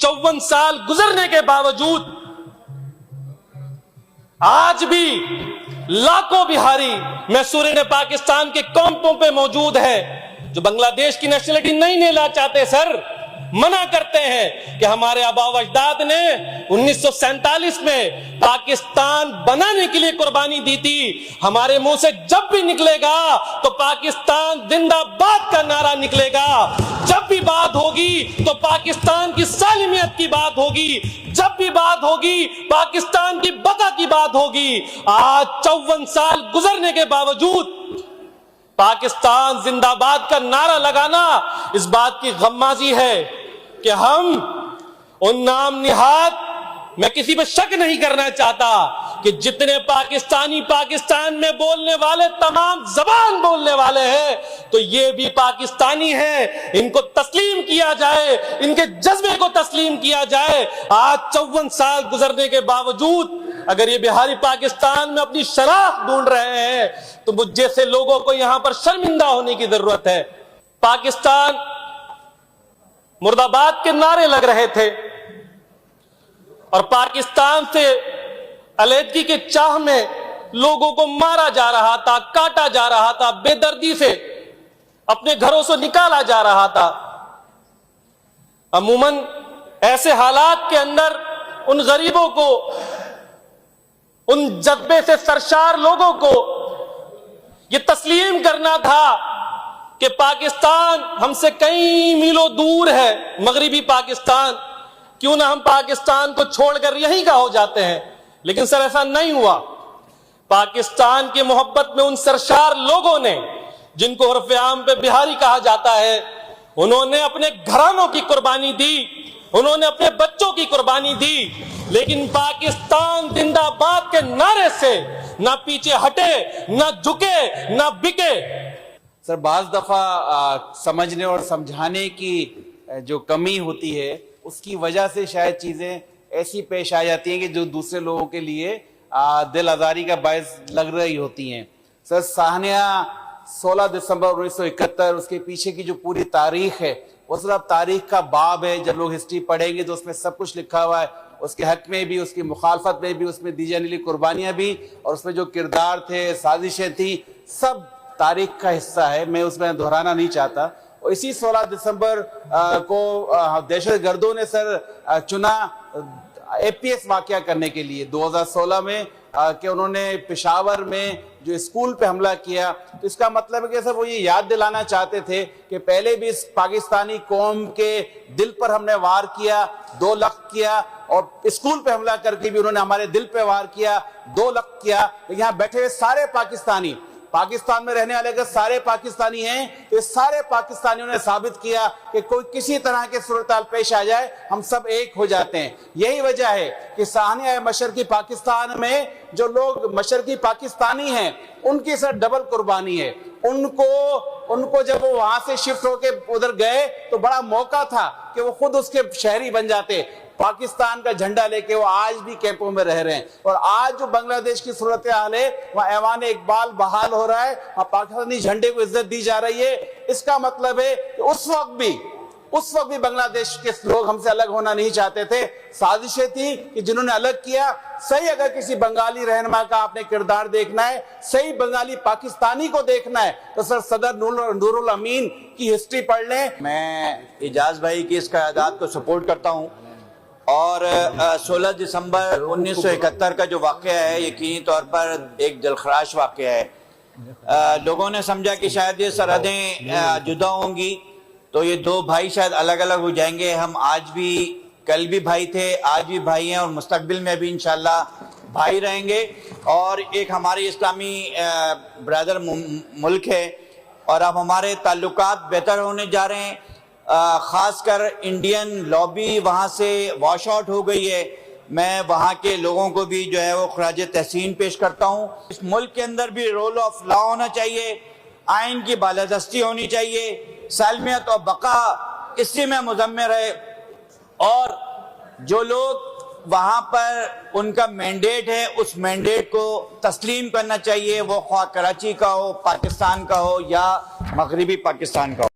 54 साल गुजरने के बावजूद आज भी लाखों बिहारी मैसूर पाकिस्तान के कैंपों पे मौजूद है जो बांग्लादेश की नेशनलिटी नहीं लेना चाहते। सर, मना करते हैं कि हमारे आबा व अजदाद ने 1947 में पाकिस्तान बनाने के लिए कुर्बानी दी थी। हमारे मुंह से जब भी निकलेगा तो पाकिस्तान जिंदाबाद का नारा निकलेगा। जब भी बात होगी तो पाकिस्तान की सालिमियत की बात होगी। जब भी बात होगी पाकिस्तान की बका की बात होगी। आज 54 साल गुजरने के बावजूद पाकिस्तान जिंदाबाद का नारा लगाना इस बात की गम्माजी है कि हम उन नाम निहाद, मैं किसी पे शक नहीं करना चाहता कि जितने पाकिस्तानी पाकिस्तान में बोलने वाले तमाम जबान बोलने वाले हैं तो ये भी पाकिस्तानी हैं। इनको तस्लीम किया जाए, इनके जज्बे को तस्लीम किया जाए। आज 54 साल गुजरने के बावजूद अगर ये बिहारी पाकिस्तान में अपनी शनाख्त ढूंढ रहे हैं तो मुझ जैसे लोगों को यहां पर शर्मिंदा होने की जरूरत है। पाकिस्तान मुर्दाबाद के नारे लग रहे थे और पाकिस्तान से अलहदगी के चाह में लोगों को मारा जा रहा था, काटा जा रहा था, बेदर्दी से अपने घरों से निकाला जा रहा था। अमूमन ऐसे हालात के अंदर उन गरीबों को, उन जज्बे से सरशार लोगों को यह तस्लीम करना था कि पाकिस्तान हमसे कई मीलों दूर है, मगरिबी पाकिस्तान, क्यों ना हम पाकिस्तान को छोड़कर यहीं का हो जाते हैं। लेकिन सर, ऐसा नहीं हुआ। पाकिस्तान की मोहब्बत में उन सरशार लोगों ने, जिनको उर्फ आम पे बिहारी कहा जाता है, उन्होंने अपने घरानों की कुर्बानी दी, उन्होंने अपने बच्चों की कुर्बानी दी, लेकिन पाकिस्तान जिंदाबाद के नारे से ना पीछे हटे, ना झुके, ना बिके। सर, बाज दफा समझने और समझाने की जो कमी होती है उसकी वजह से शायद चीजें ऐसी पेश आ जाती हैं कि जो दूसरे लोगों के लिए दिल आजारी का बायस लग रही होती हैं। सर, साहनिया 16 दिसंबर 1971, उसके पीछे की जो पूरी तारीख है वो सिर्फ तारीख का बाब है। जब लोग हिस्ट्री पढ़ेंगे तो उसमें सब कुछ लिखा हुआ है, उसके हक में भी, उसकी मुखालफत में भी, उसमें दी जाने वाली कुर्बानियां भी, और उसमें जो किरदार थे, साजिशें थी, सब तारीख का हिस्सा है। मैं उसमें दोहराना नहीं चाहता। और इसी 16 दिसंबर को दहशतगर्दों ने सर चुना एपीएस वाकया करने के लिए 2016 में कि उन्होंने पेशावर में जो स्कूल पे हमला किया। तो इसका मतलब है कि सर वो ये याद दिलाना चाहते थे कि पहले भी इस पाकिस्तानी कौम के दिल पर हमने वार किया, 2 लाख किया, और स्कूल पे हमला करके भी उन्होंने हमारे दिल पे वार किया, 2 लाख किया। तो यहाँ बैठे हुए सारे पाकिस्तानी, पाकिस्तान में रहने वाले अगर सारे पाकिस्तानी हैं तो सारे पाकिस्तानियों ने साबित किया कि कोई किसी तरह के सूरत-हाल पेश आ जाए हम सब एक हो जाते हैं। यही वजह है कि साहनिया मशरकी पाकिस्तान में जो लोग मशरकी पाकिस्तानी हैं उनकी सर डबल कुर्बानी है। उनको जब वो वहां से शिफ्ट होके उधर गए तो बड़ा मौका था कि वो खुद उसके शहरी बन जाते। पाकिस्तान का झंडा लेके वो आज भी कैंपों में रह रहे हैं। और आज जो बांग्लादेश की सूरत हाल है वहाँ ऐवान इकबाल बहाल हो रहा है, वहाँ पाकिस्तानी झंडे को इज्जत दी जा रही है। इसका मतलब है कि उस वक्त भी बांग्लादेश के लोग हमसे अलग होना नहीं चाहते थे। साजिशें थी कि जिन्होंने अलग किया। सही अगर किसी बंगाली रहनुमा का आपने किरदार देखना है, सही बंगाली पाकिस्तानी को देखना है तो सर सदर नूरुल अमीन की हिस्ट्री पढ़ लें। मैं इजाज भाई की इस क़यादात को सपोर्ट करता हूँ। और 16 दिसंबर 1971 का जो वाक़या है यकीनी तौर पर एक दिलखराश वाक़या है। लोगों ने समझा कि शायद ये सरहदें जुदा होंगी तो ये 2 भाई शायद अलग अलग हो जाएंगे। हम आज भी, कल भी भाई थे, आज भी भाई हैं और मुस्तकबिल में भी इंशाल्लाह भाई रहेंगे। और एक हमारी इस्लामी ब्रदर मुल्क है और अब हमारे ताल्लुकात बेहतर होने जा रहे हैं। खासकर इंडियन लॉबी वहाँ से वॉश आउट हो गई है। मैं वहाँ के लोगों को भी जो है वो खराज तहसीन पेश करता हूँ। इस मुल्क के अंदर भी रोल ऑफ लॉ होना चाहिए, आइन की बालादस्ती होनी चाहिए, सालमियत और बका इसी में मुज़म्मिर है। और जो लोग वहाँ पर उनका मैंडेट है उस मैंडेट को तस्लीम करना चाहिए, वो ख्वाह कराची का हो, पाकिस्तान का हो या मगरिबी पाकिस्तान का हो।